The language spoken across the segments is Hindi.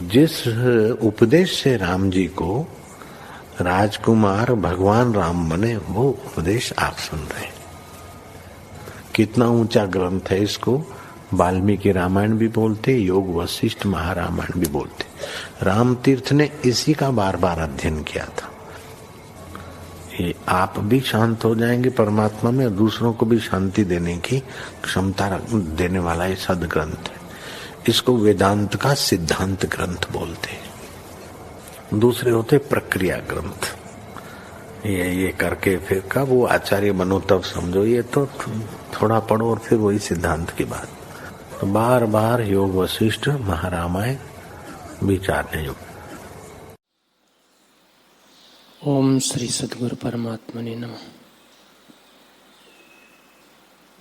जिस उपदेश से राम जी को राजकुमार भगवान राम बने, वो उपदेश आप सुन रहे हैं। कितना ऊंचा ग्रंथ है। इसको वाल्मीकि रामायण भी बोलते, योग वशिष्ठ महारामायण भी बोलते। राम तीर्थ ने इसी का बार बार अध्ययन किया था। ये आप भी शांत हो जाएंगे परमात्मा में, और दूसरों को भी शांति देने की क्षमता देने वाला ये सदग्रंथ है। इसको वेदांत का सिद्धांत ग्रंथ बोलते हैं। दूसरे होते प्रक्रिया ग्रंथ। ये करके फिर कब वो आचार्य बनो तब समझो, ये तो थोड़ा पढ़ो और फिर वही सिद्धांत की बात। तो बार बार योग वशिष्ठ महारामायण विचारने योग्य। ओम श्री सद्गुरु परमात्मने नमः।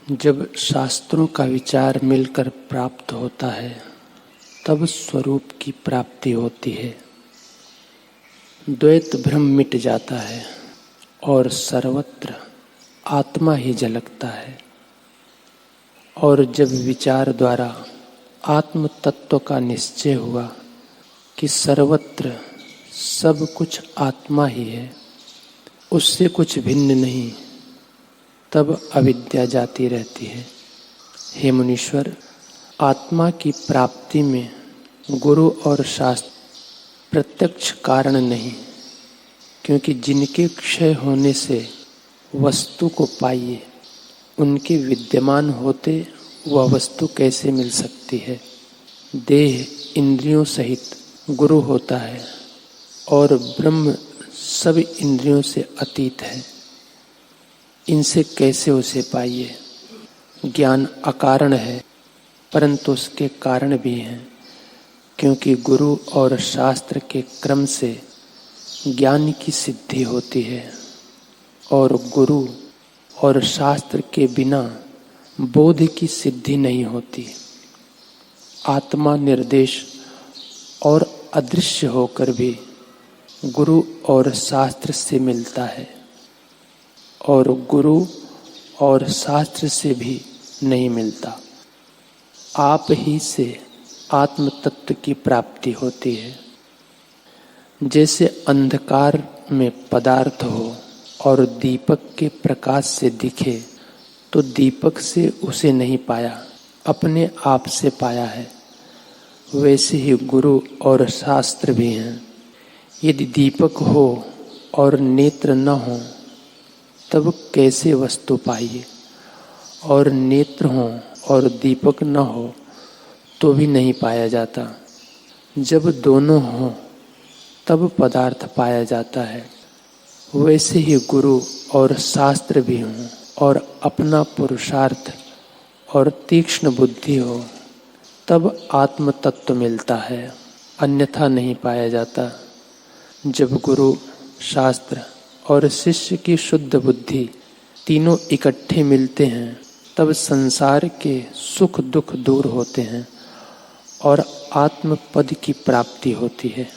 जब शास्त्रों का विचार मिलकर प्राप्त होता है तब स्वरूप की प्राप्ति होती है। द्वैत भ्रम मिट जाता है और सर्वत्र आत्मा ही झलकता है। और जब विचार द्वारा आत्म तत्व का निश्चय हुआ कि सर्वत्र सब कुछ आत्मा ही है, उससे कुछ भिन्न नहीं, तब अविद्या जाती रहती है। हे मुनीश्वर, आत्मा की प्राप्ति में गुरु और शास्त्र प्रत्यक्ष कारण नहीं, क्योंकि जिनके क्षय होने से वस्तु को पाइए, उनके विद्यमान होते वह वस्तु कैसे मिल सकती है। देह इंद्रियों सहित गुरु होता है और ब्रह्म सब इंद्रियों से अतीत है। इनसे कैसे उसे पाइए। ज्ञान अकारण है, परंतु उसके कारण भी हैं, क्योंकि गुरु और शास्त्र के क्रम से ज्ञान की सिद्धि होती है, और गुरु और शास्त्र के बिना बोध की सिद्धि नहीं होती। आत्मा निर्देश और अदृश्य होकर भी गुरु और शास्त्र से मिलता है, और गुरु और शास्त्र से भी नहीं मिलता। आप ही से आत्म तत्व की प्राप्ति होती है। जैसे अंधकार में पदार्थ हो और दीपक के प्रकाश से दिखे, तो दीपक से उसे नहीं पाया, अपने आप से पाया है। वैसे ही गुरु और शास्त्र भी हैं। यदि दीपक हो और नेत्र न हो तब कैसे वस्तु पाइए, और नेत्र हो और दीपक न हो तो भी नहीं पाया जाता। जब दोनों हो तब पदार्थ पाया जाता है। वैसे ही गुरु और शास्त्र भी हों और अपना पुरुषार्थ और तीक्ष्ण बुद्धि हो, तब आत्म तत्व मिलता है, अन्यथा नहीं पाया जाता। जब गुरु, शास्त्र और शिष्य की शुद्ध बुद्धि तीनों इकट्ठे मिलते हैं, तब संसार के सुख दुख दूर होते हैं और आत्म पद की प्राप्ति होती है।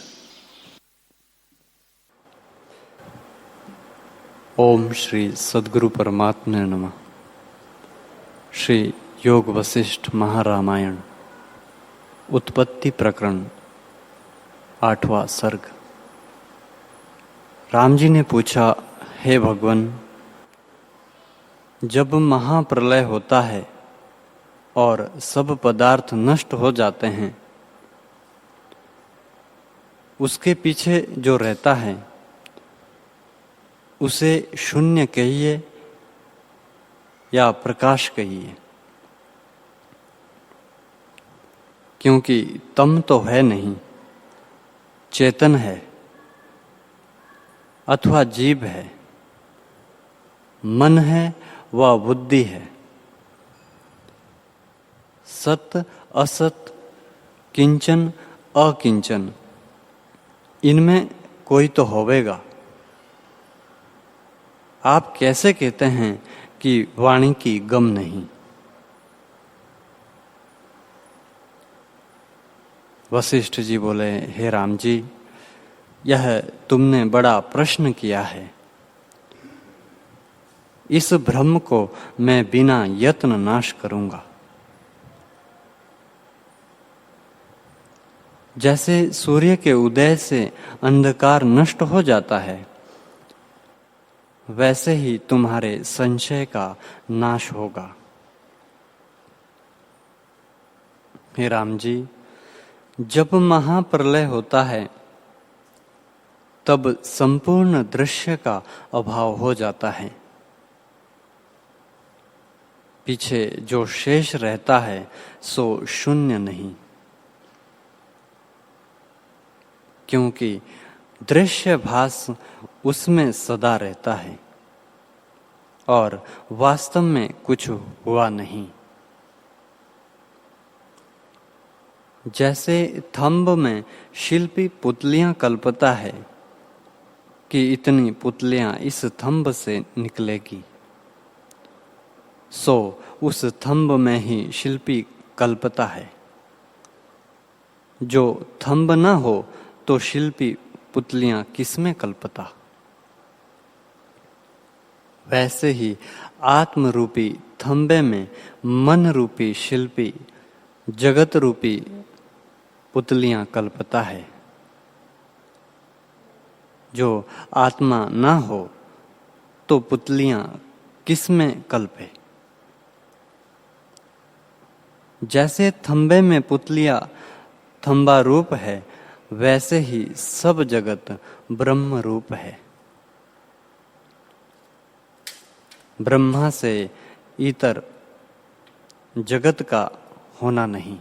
ओम श्री सद्गुरु परमात्मने नमः। श्री योग वशिष्ठ महारामायण उत्पत्ति प्रकरण 8वां सर्ग। राम जी ने पूछा, हे भगवान, जब महाप्रलय होता है और सब पदार्थ नष्ट हो जाते हैं, उसके पीछे जो रहता है उसे शून्य कहिए या प्रकाश कहिए, क्योंकि तम तो है नहीं, चेतन है अथवा जीव है, मन है व बुद्धि है, सत असत किंचन अकिंचन, इनमें कोई तो होवेगा। आप कैसे कहते हैं कि वाणी की गम नहीं। वशिष्ठ जी बोले, हे राम जी, यह तुमने बड़ा प्रश्न किया है। इस भ्रम को मैं बिना यत्न नाश करूंगा। जैसे सूर्य के उदय से अंधकार नष्ट हो जाता है, वैसे ही तुम्हारे संशय का नाश होगा। हे राम जी, जब महाप्रलय होता है तब संपूर्ण दृश्य का अभाव हो जाता है। पीछे जो शेष रहता है सो शून्य नहीं, क्योंकि दृश्य भास उसमें सदा रहता है और वास्तव में कुछ हुआ नहीं। जैसे थंब में शिल्पी पुतलियां कल्पता है कि इतनी पुतलियां इस थंब से निकलेगी, सो उस थंब में ही शिल्पी कल्पता है। जो थंब न हो तो शिल्पी पुतलियां किसमें कल्पता। वैसे ही आत्म रूपी थंबे में मन रूपी शिल्पी जगत रूपी पुतलियां कल्पता है। जो आत्मा ना हो तो पुतलियां किसमें कल्पे। जैसे थंबे में पुतलियां थंबा रूप है, वैसे ही सब जगत ब्रह्म रूप है। ब्रह्मा से इतर जगत का होना नहीं।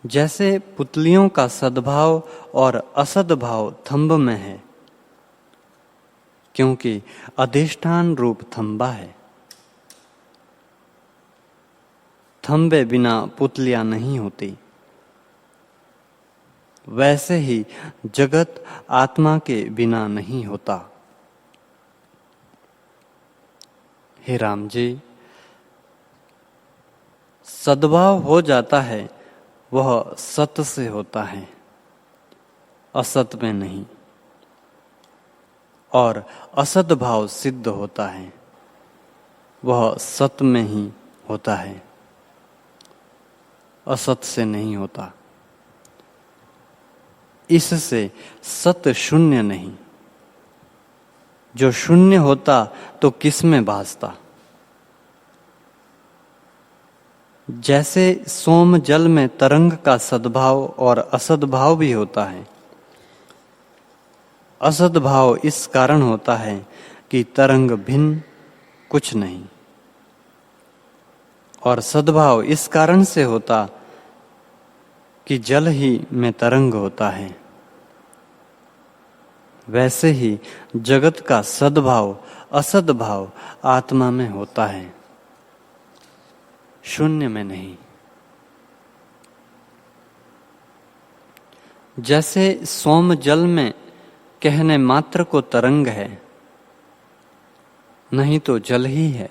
जैसे पुतलियों का सद्भाव और असद्भाव थंब में है, क्योंकि अधिष्ठान रूप थंबा है। थंबे बिना पुतलियां नहीं होती। वैसे ही जगत आत्मा के बिना नहीं होता। हे राम जी, सद्भाव हो जाता है वह सत से होता है, असत में नहीं। और असत भाव सिद्ध होता है, वह सत में ही होता है, असत से नहीं होता। इससे सत शून्य नहीं। जो शून्य होता तो किस में भासता। जैसे सोम जल में तरंग का सद्भाव और असद्भाव भी होता है। असद्भाव इस कारण होता है कि तरंग भिन्न कुछ नहीं, और सद्भाव इस कारण से होता कि जल ही में तरंग होता है। वैसे ही जगत का सद्भाव असद्भाव आत्मा में होता है, शून्य में नहीं। जैसे सोम जल में कहने मात्र को तरंग है, नहीं तो जल ही है,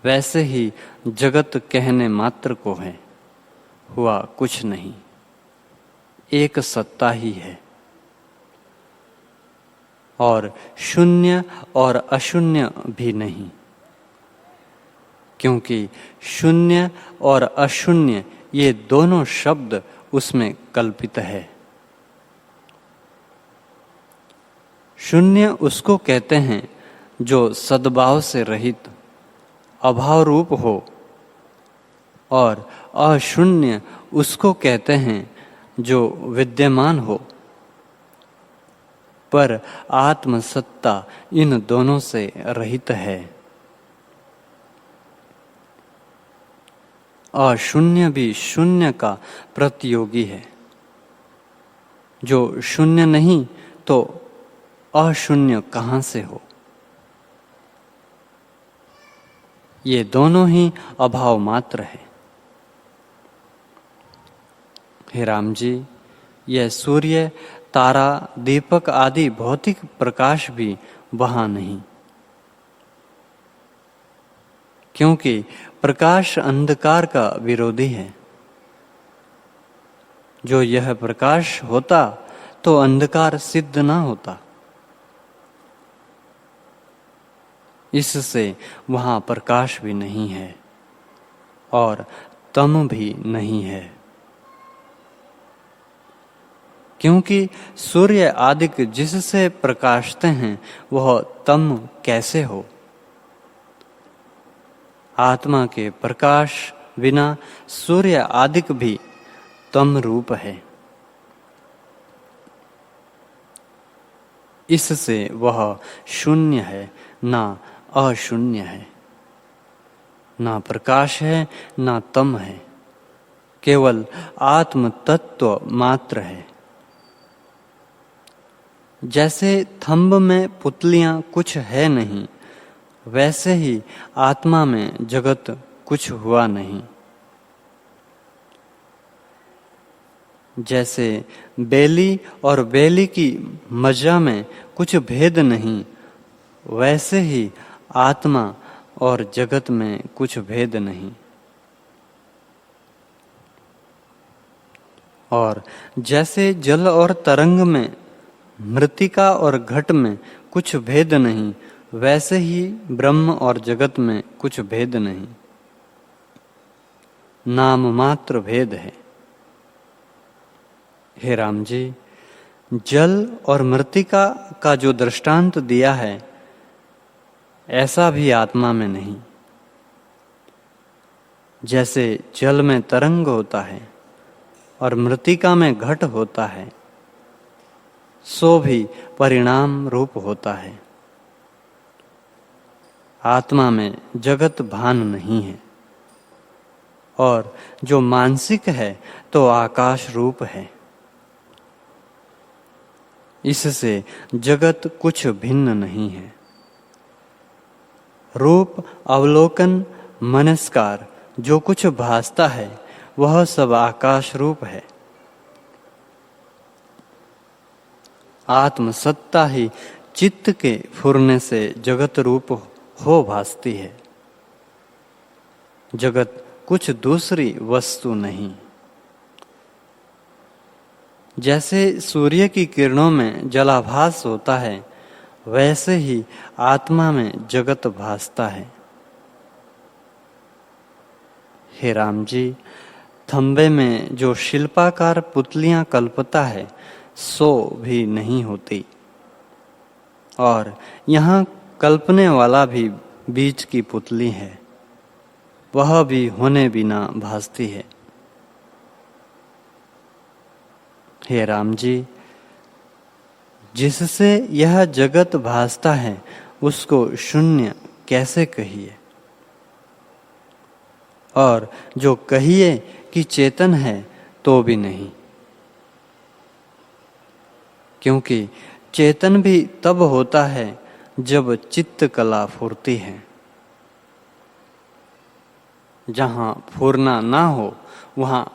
वैसे ही जगत कहने मात्र को है, हुआ कुछ नहीं, एक सत्ता ही है। और शून्य और अशून्य भी नहीं, क्योंकि शून्य और अशून्य ये दोनों शब्द उसमें कल्पित है। शून्य उसको कहते हैं जो सद्भाव से रहित अभाव रूप हो, और अशून्य उसको कहते हैं जो विद्यमान हो, पर आत्मसत्ता इन दोनों से रहित है। अशून्य भी शून्य का प्रतियोगी है। जो शून्य नहीं तो अशून्य कहाँ से हो। ये दोनों ही अभाव मात्र है। हे राम जी, यह सूर्य, तारा, दीपक आदि भौतिक प्रकाश भी वहां नहीं, क्योंकि प्रकाश अंधकार का विरोधी है। जो यह प्रकाश होता तो अंधकार सिद्ध ना होता। इससे वहां प्रकाश भी नहीं है और तम भी नहीं है, क्योंकि सूर्य आदिक जिससे प्रकाशते हैं वह तम कैसे हो। आत्मा के प्रकाश बिना सूर्य आदिक भी तम रूप है। इससे वह शून्य है, ना अशून्य है, ना प्रकाश है ना तम है, केवल आत्म तत्व मात्र है। जैसे थंब में पुतलियां कुछ है नहीं, वैसे ही आत्मा में जगत कुछ हुआ नहीं। जैसे बेली और बेली की मज्जा में कुछ भेद नहीं, वैसे ही आत्मा और जगत में कुछ भेद नहीं। और जैसे जल और तरंग में, मृत्तिका और घट में कुछ भेद नहीं, वैसे ही ब्रह्म और जगत में कुछ भेद नहीं। नाम मात्र भेद है। हे राम जी, जल और मृत्तिका का जो दृष्टांत दिया है, ऐसा भी आत्मा में नहीं। जैसे जल में तरंग होता है और मृत्तिका में घट होता है, सो भी परिणाम रूप होता है। आत्मा में जगत भान नहीं है, और जो मानसिक है तो आकाश रूप है। इससे जगत कुछ भिन्न नहीं है। रूप, अवलोकन, मनस्कार जो कुछ भासता है वह सब आकाश रूप है। आत्म सत्ता ही चित्त के फुरने से जगत रूप हो भासती है। जगत कुछ दूसरी वस्तु नहीं। जैसे सूर्य की किरणों में जलाभास होता है, वैसे ही आत्मा में जगत भासता है। हे राम जी, थंबे में जो शिल्पाकार पुतलियां कल्पता है, सो भी नहीं होती, और यहाँ कल्पने वाला भी बीच की पुतली है, वह भी होने बिना भासती है। हे राम जी, जिससे यह जगत भासता है उसको शून्य कैसे कहिए, और जो कहिए कि चेतन है तो भी नहीं, क्योंकि चेतन भी तब होता है जब चित्त कला फुरती है। जहाँ फुरना ना हो वहाँ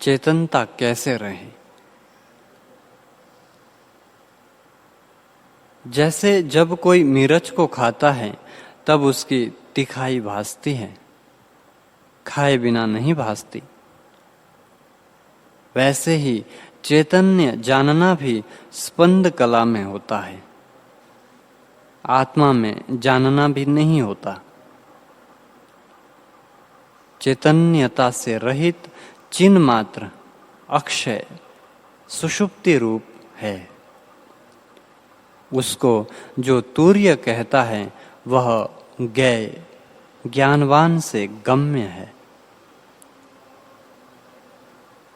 चेतनता कैसे रहे। जैसे जब कोई मिर्च को खाता है तब उसकी तिखाई भासती है, खाए बिना नहीं भासती। वैसे ही चैतन्य जानना भी स्पंद कला में होता है, आत्मा में जानना भी नहीं होता। चैतन्यता से रहित चिन्ह मात्र अक्षय सुषुप्ति रूप है। उसको जो तूर्य कहता है वह ज्ञेय ज्ञानवान से गम्य है।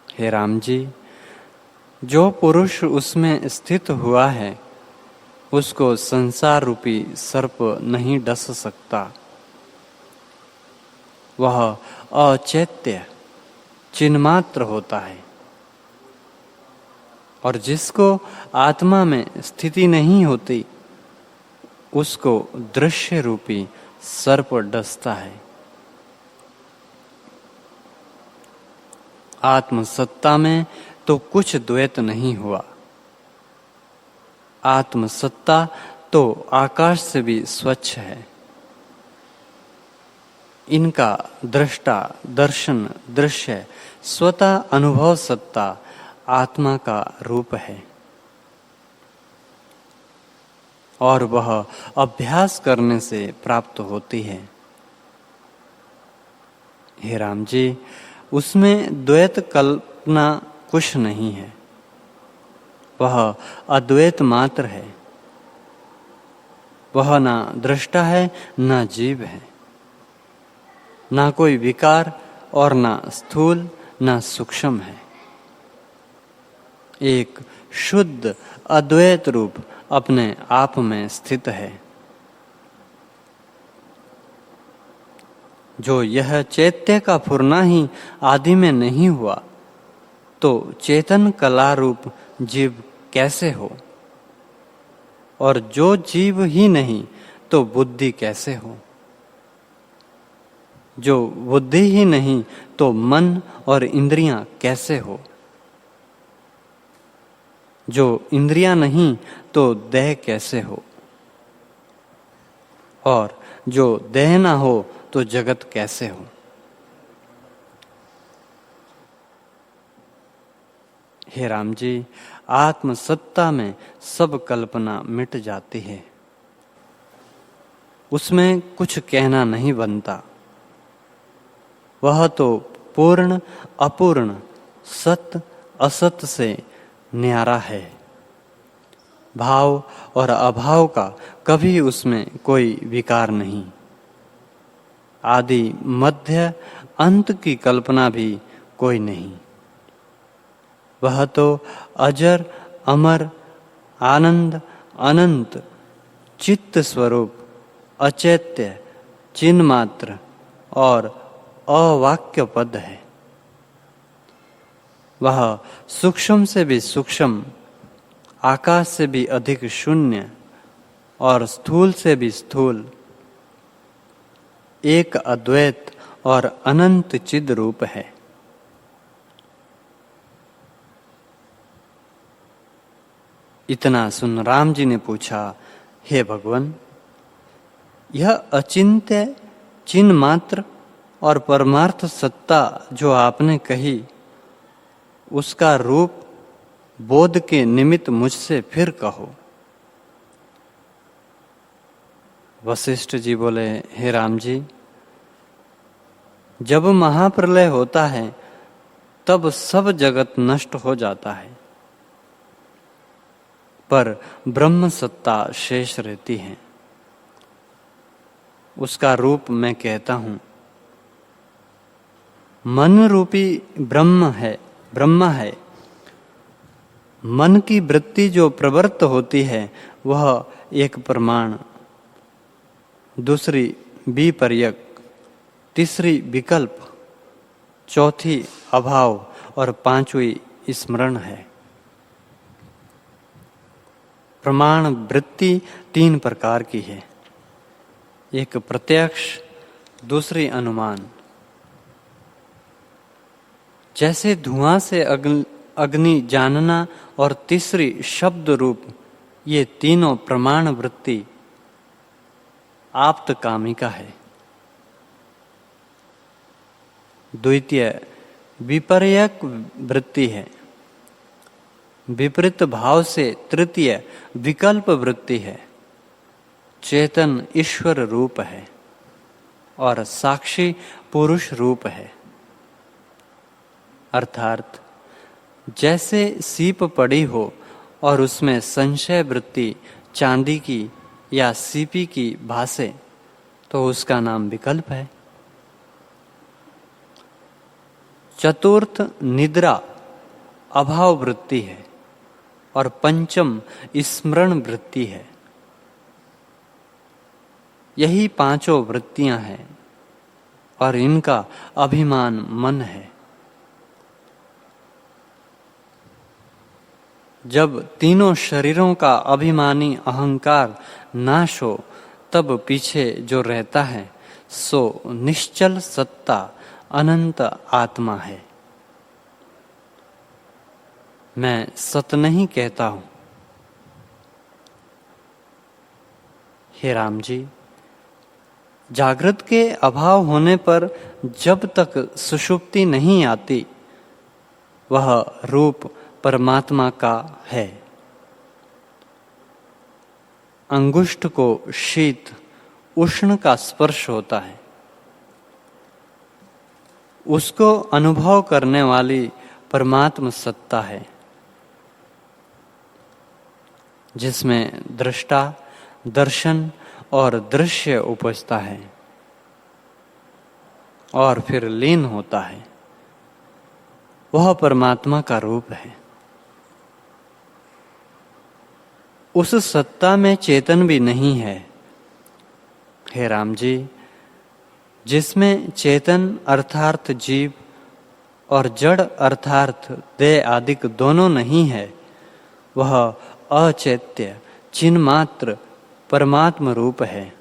हे राम जी, जो पुरुष उसमें स्थित हुआ है उसको संसार रूपी सर्प नहीं डस सकता। वह अचैत्य चिन्मात्र होता है, और जिसको आत्मा में स्थिति नहीं होती उसको दृश्य रूपी सर्प डसता है। आत्मसत्ता में तो कुछ द्वैत नहीं हुआ। आत्मसत्ता तो आकाश से भी स्वच्छ है। इनका दृष्टा, दर्शन, दृश्य, स्वतः अनुभव सत्ता आत्मा का रूप है, और वह अभ्यास करने से प्राप्त होती है। हे राम जी, उसमें द्वैत कल्पना कुछ नहीं है, वह अद्वैत मात्र है। वह ना दृष्टा है ना जीव है, ना कोई विकार और ना स्थूल ना सूक्ष्म है। एक शुद्ध अद्वैत रूप अपने आप में स्थित है। जो यह चैत्य का फुरना ही आदि में नहीं हुआ, तो चेतन कला रूप जीव कैसे हो? और जो जीव ही नहीं तो बुद्धि कैसे हो? जो बुद्धि ही नहीं तो मन और इंद्रियां कैसे हो? जो इंद्रियां नहीं तो देह कैसे हो? और जो देह ना हो तो जगत कैसे हो? हे राम जी, आत्म सत्ता में सब कल्पना मिट जाती है, उसमें कुछ कहना नहीं बनता। वह तो पूर्ण अपूर्ण, सत असत से न्यारा है। भाव और अभाव का कभी उसमें कोई विकार नहीं। आदि मध्य अंत की कल्पना भी कोई नहीं। वह तो अजर अमर आनंद अनंत चित्त स्वरूप अचैत्य चिन्ह मात्र और अवाक्य पद है। वह सूक्ष्म से भी सूक्ष्म, आकाश से भी अधिक शून्य और स्थूल से भी स्थूल, एक अद्वैत और अनंत चिद रूप है। इतना सुन राम जी ने पूछा, हे भगवान, यह अचिंत्य चिन्ह मात्र और परमार्थ सत्ता जो आपने कही, उसका रूप बोध के निमित्त मुझसे फिर कहो। वशिष्ठ जी बोले, हे राम जी, जब महाप्रलय होता है तब सब जगत नष्ट हो जाता है, पर ब्रह्म सत्ता शेष रहती है। उसका रूप मैं कहता हूं। मन रूपी ब्रह्म है। मन की वृत्ति जो प्रवृत्त होती है वह एक प्रमाण, दूसरी विपर्यक, तीसरी विकल्प, चौथी अभाव और पांचवी स्मरण है। प्रमाण वृत्ति 3 प्रकार की है, एक प्रत्यक्ष, दूसरी अनुमान। जैसे धुआं से अग्नि जानना और तीसरी शब्द रूप, ये तीनों प्रमाण वृत्ति आप्त कामिका है। द्वितीय विपर्यक वृत्ति है। विपरीत भाव से तृतीय विकल्प वृत्ति है। चेतन ईश्वर रूप है और साक्षी पुरुष रूप है। अर्थात जैसे सीप पड़ी हो और उसमें संशय वृत्ति चांदी की या सीपी की भासे, तो उसका नाम विकल्प है। चतुर्थ निद्रा अभाव वृत्ति है और पंचम स्मरण वृत्ति है। यही पांचों वृत्तियां हैं और इनका अभिमान मन है। जब तीनों शरीरों का अभिमानी अहंकार नाश हो, तब पीछे जो रहता है सो निश्चल सत्ता अनंत आत्मा है। मैं सत नहीं कहता हूं। हे राम जी, जागृत के अभाव होने पर जब तक सुषुप्ति नहीं आती, वह रूप परमात्मा का है। अंगुष्ठ को शीत उष्ण का स्पर्श होता है। उसको अनुभव करने वाली परमात्म सत्ता है, जिसमें दृष्टा, दर्शन और दृश्य उपजता है और फिर लीन होता है। वह परमात्मा का रूप है। उस सत्ता में चेतन भी नहीं है। हे राम जी, जिसमें चेतन अर्थात जीव और जड़ अर्थात देह आदिक दोनों नहीं है, वह अचैत्य चिन्मात्र परमात्म रूप है।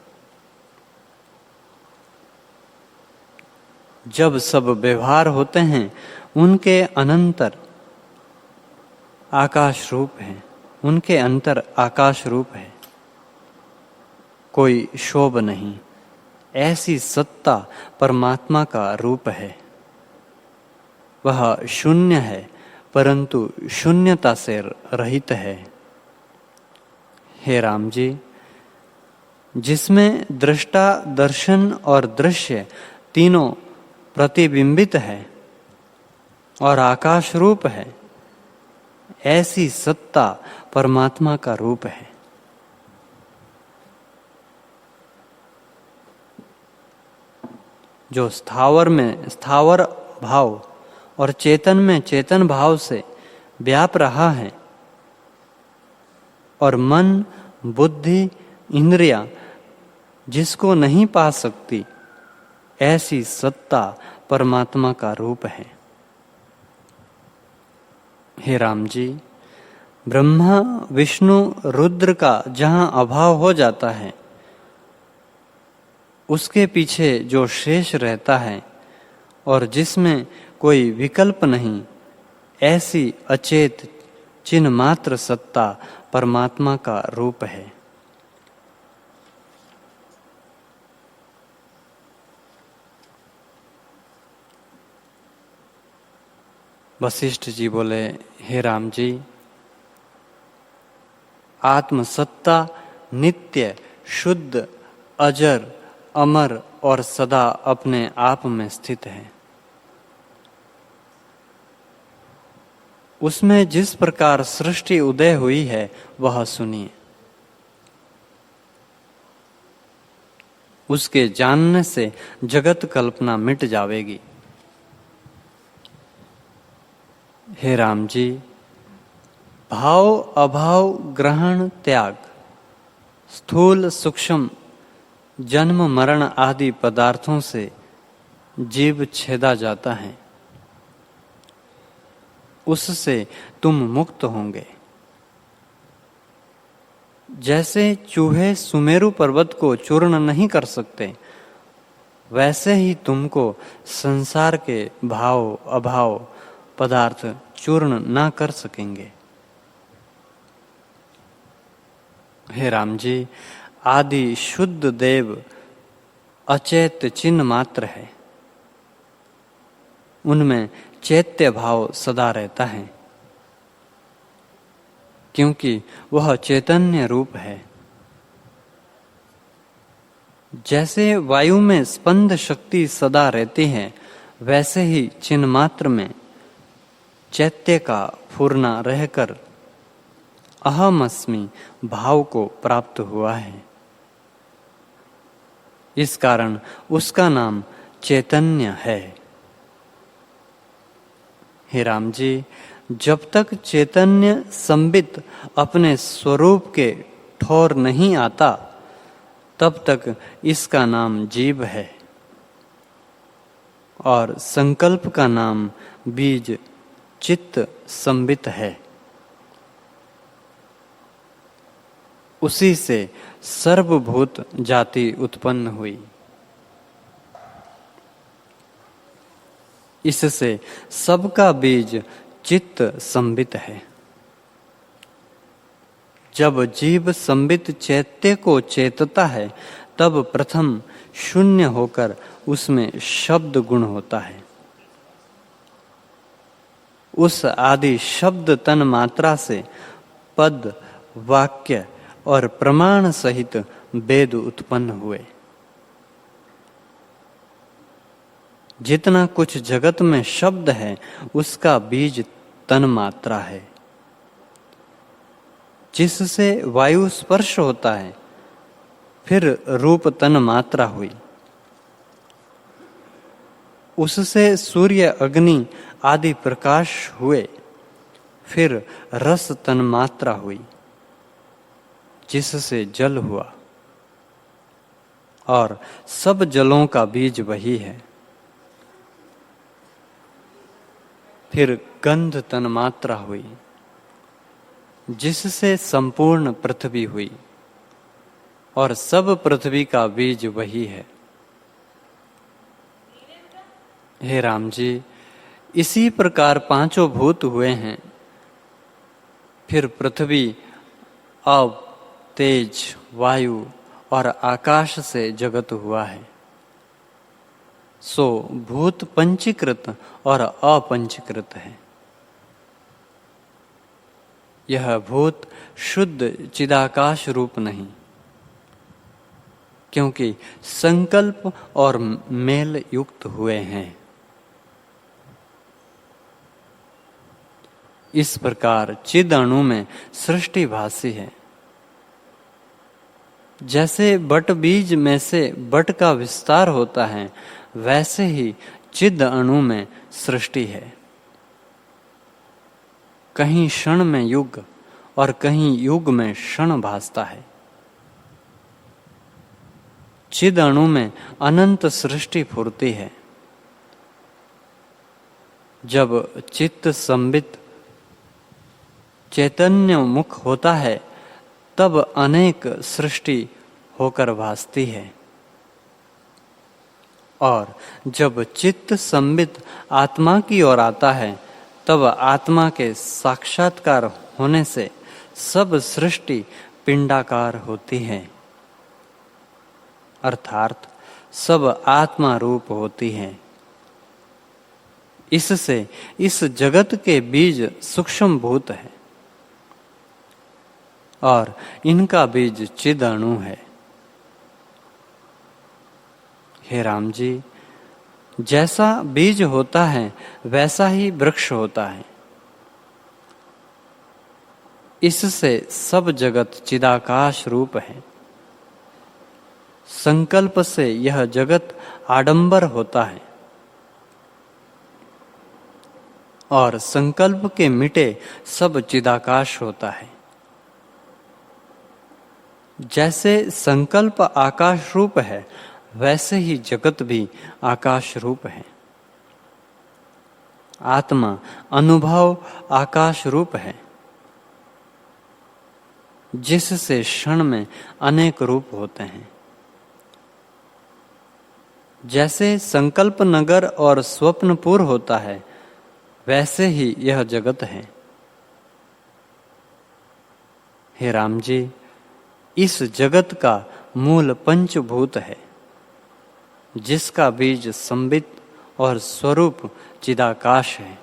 जब सब व्यवहार होते हैं, उनके अनंतर आकाश रूप है, उनके अंतर आकाश रूप है, कोई शोभ नहीं। ऐसी सत्ता परमात्मा का रूप है। वह शून्य है, परंतु शून्यता से रहित है। हे राम जी, जिसमें दृष्टा, दर्शन और दृश्य तीनों प्रतिबिंबित है और आकाश रूप है, ऐसी सत्ता परमात्मा का रूप है। जो स्थावर में स्थावर भाव और चेतन में चेतन भाव से व्याप रहा है और मन, बुद्धि, इंद्रियां जिसको नहीं पा सकती, ऐसी सत्ता परमात्मा का रूप है। हे राम जी, ब्रह्मा, विष्णु, रुद्र का जहां अभाव हो जाता है, उसके पीछे जो शेष रहता है और जिसमें कोई विकल्प नहीं, ऐसी अचेत चिन्ह मात्र सत्ता परमात्मा का रूप है। वशिष्ठ जी बोले, हे राम जी, आत्मसत्ता नित्य, शुद्ध, अजर, अमर और सदा अपने आप में स्थित है। उसमें जिस प्रकार सृष्टि उदय हुई है, वह सुनिए। उसके जानने से जगत कल्पना मिट जावेगी। हे राम जी, भाव, अभाव, ग्रहण, त्याग, स्थूल, सूक्ष्म, जन्म, मरण आदि पदार्थों से जीव छेदा जाता है। उससे तुम मुक्त होंगे। जैसे चूहे सुमेरु पर्वत को चूर्ण नहीं कर सकते, वैसे ही तुमको संसार के भाव, अभाव पदार्थ चूर्ण ना कर सकेंगे। हे राम जी, आदि शुद्ध देव अचेत चिन्ह मात्र है। उनमें चैत्य भाव सदा रहता है, क्योंकि वह चैतन्य रूप है। जैसे वायु में स्पंद शक्ति सदा रहती है, वैसे ही चिन्ह मात्र में चैत्य का फूरना रहकर अहमअस्मि भाव को प्राप्त हुआ है। इस कारण उसका नाम चैतन्य है। हे राम जी, जब तक चैतन्य संबित अपने स्वरूप के ठौर नहीं आता, तब तक इसका नाम जीव है और संकल्प का नाम बीज चित्त संबित है। उसी से सर्वभूत जाति उत्पन्न हुई। इससे सबका बीज चित्त संबित है। जब जीव संबित चैत्य को चेतता है, तब प्रथम शून्य होकर उसमें शब्द गुण होता है। उस आदि शब्द तन मात्रा से पद, वाक्य और प्रमाण सहित वेद उत्पन्न हुए। जितना कुछ जगत में शब्द है उसका बीज तन मात्रा है। जिससे वायु स्पर्श होता है फिर रूप तन मात्रा हुई। उससे सूर्य अग्नि आदि प्रकाश हुए फिर रस तन मात्रा हुई। जिससे जल हुआ और सब जलों का बीज वही है। फिर गंध तन मात्रा हुई जिससे संपूर्ण पृथ्वी हुई और सब पृथ्वी का बीज वही है। हे राम जी, इसी प्रकार पांचों भूत हुए हैं। फिर पृथ्वी, अब, तेज, वायु और आकाश से जगत हुआ है। सो भूत पंचीकृत और अपंचीकृत है। यह भूत शुद्ध चिदाकाश रूप नहीं, क्योंकि संकल्प और मेल युक्त हुए हैं। इस प्रकार चिद अणु में सृष्टि भासी है। जैसे बट बीज में से बट का विस्तार होता है, वैसे ही चिद अणु में सृष्टि है। कहीं क्षण में युग और कहीं युग में क्षण भासता है। चिद अणु में अनंत सृष्टि फुरती है। जब चित्त संबित चैतन्य मुख होता है तब अनेक सृष्टि होकर भासती है। और जब चित्त संबित आत्मा की ओर आता है तब आत्मा के साक्षात्कार होने से सब सृष्टि पिंडाकार होती है, अर्थात सब आत्मा रूप होती है। इससे इस जगत के बीज सूक्ष्म भूत है और इनका बीज चिद अणु है। हे राम जी, जैसा बीज होता है वैसा ही वृक्ष होता है। इससे सब जगत चिदाकाश रूप है। संकल्प से यह जगत आडंबर होता है और संकल्प के मिटे सब चिदाकाश होता है। जैसे संकल्प आकाश रूप है वैसे ही जगत भी आकाश रूप है। आत्मा अनुभव आकाश रूप है, जिससे क्षण में अनेक रूप होते हैं। जैसे संकल्प नगर और स्वप्नपुर होता है वैसे ही यह जगत है। हे राम जी, इस जगत का मूल पंचभूत है, जिसका बीज संबित और स्वरूप चिदाकाश है।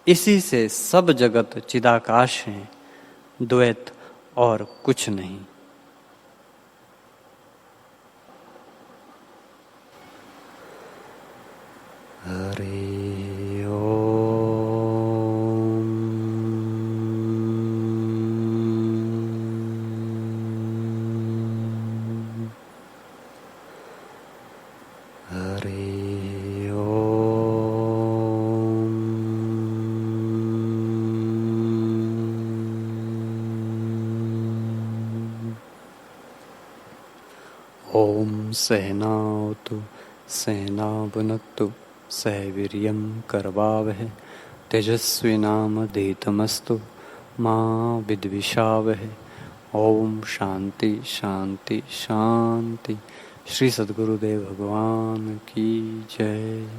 इसी से सब जगत चिदाकाश है, द्वैत और कुछ नहीं। हरे ओम सहनावतु सहनावुनक्तु सह वीर्यं करवावहै तेजस्विनामधीतमस्तु मा विद्विषावहै। ओम शांति शांति शांति। श्री सद्गुरुदेव भगवान की जय।